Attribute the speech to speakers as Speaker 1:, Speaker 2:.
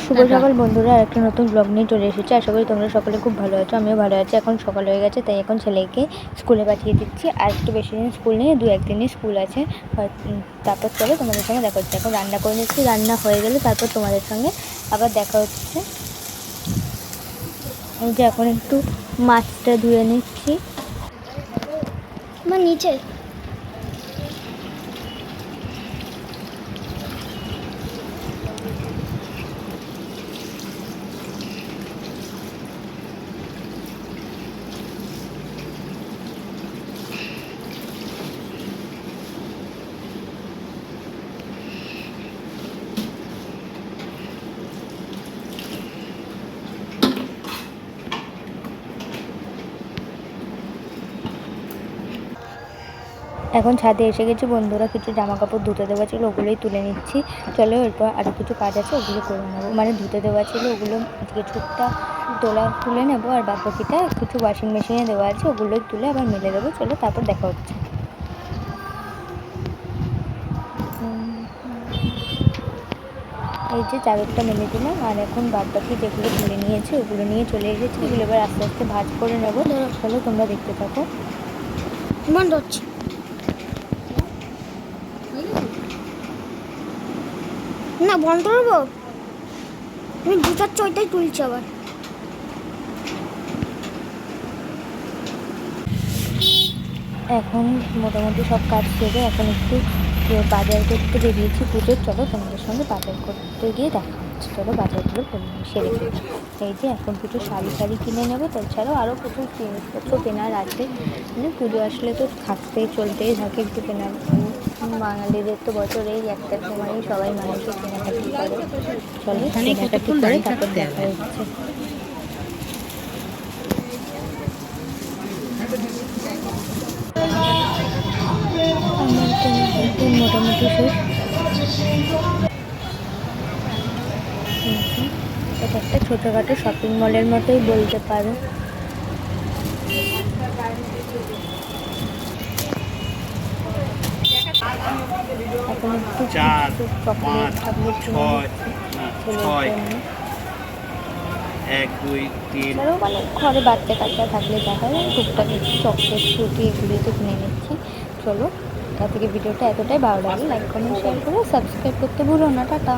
Speaker 1: শুভ সকাল বন্ধুরা, একটা নতুন ব্লগ নিয়ে চলে এসেছি। আশা করি তোমরা সকলে খুব ভালো আছো, আমিও ভালো আছি। এখন সকাল হয়ে গেছে, তাই এখন ছেলেকে স্কুলে পাঠিয়ে দিচ্ছি। আর একটু বেশি দিন স্কুল নেই, 2-1 দিনই স্কুল আছে। তারপর চলো তোমাদের সঙ্গে দেখা হচ্ছে। এখন রান্না করে নিচ্ছি, রান্না হয়ে গেলে তারপর তোমাদের সঙ্গে আবার দেখা হচ্ছে। এই যে এখন একটু মাছটা ধুয়ে নিচ্ছি।
Speaker 2: আমার নিচে
Speaker 1: এখন ছাদে এসে গেছি বন্ধুরা, কিছু জামা কাপড় ধুতে দেওয়া ছিল, ওগুলোই তুলে নিচ্ছি। চলো, এরপর আরও কিছু কাজ আছে, ওগুলো করে নেবো। মানে ধুতে দেওয়া ছিল, ওগুলো কিছুটা তুলে নেবো। আর বাদ বাকিটা কিছু ওয়াশিং মেশিনে দেওয়া আছে, ওগুলোই তুলে আবার মেলে দেবো। চলো, তারপর দেখা হচ্ছে। এই যে চাদরটা মেলে দিলাম, আর এখন বাদ বাকি যেগুলো ধুয়ে নিয়েছি ওগুলো নিয়ে চলে এসেছি। এগুলো এবার আস্তে আস্তে ভাঁজ করে নেবো। চলো, তোমরা দেখতে থাকো।
Speaker 2: বন্ধ হচ্ছে না, বন্ধ করবো। আমি জুতার চইটাই তুলছি আবার।
Speaker 1: এখন মোটামুটি সব কাজ সেরে এখন একটু বাজার করতে বেরিয়েছি পুজোর। চলো, তোমাদের সঙ্গে বাজার করতে গিয়ে দেখা হচ্ছে। চলো, বাজারগুলো সেরে ফেলি। এই যে এখন কিছু শাড়ি কিনে নেবো। তাছাড়াও আরও প্রচুর জিনিসপত্র কেনার আছে। মানে পুজো আসলে তো থাকতেই চলতেই থাকে একটু কেনার। বাঙালিদের তো বছরেই একটা সময়ই সবাই মানুষের কেনাকাটি করে। চলো, কেনাকাটি করে তারপর দেখা হচ্ছে। আমার কেনাকাটি মোটামুটি শেষ। এটা একটা ছোটোখাটো শপিং মলের মতোই বলতে পারো। এখন একটু চকলেট মানে ঘরে বাচ্চা কাচ্চা থাকলে দেখা হয়, টুকটাক একটু চকলেট ফ্রুটি এগুলোই তো কিনে নিচ্ছি। চলো, তা থেকে ভিডিওটা এতটাই ভালো লাগলে লাইক কমেন্ট শেয়ার করে সাবস্ক্রাইব করতে ভুলো না। টাটা।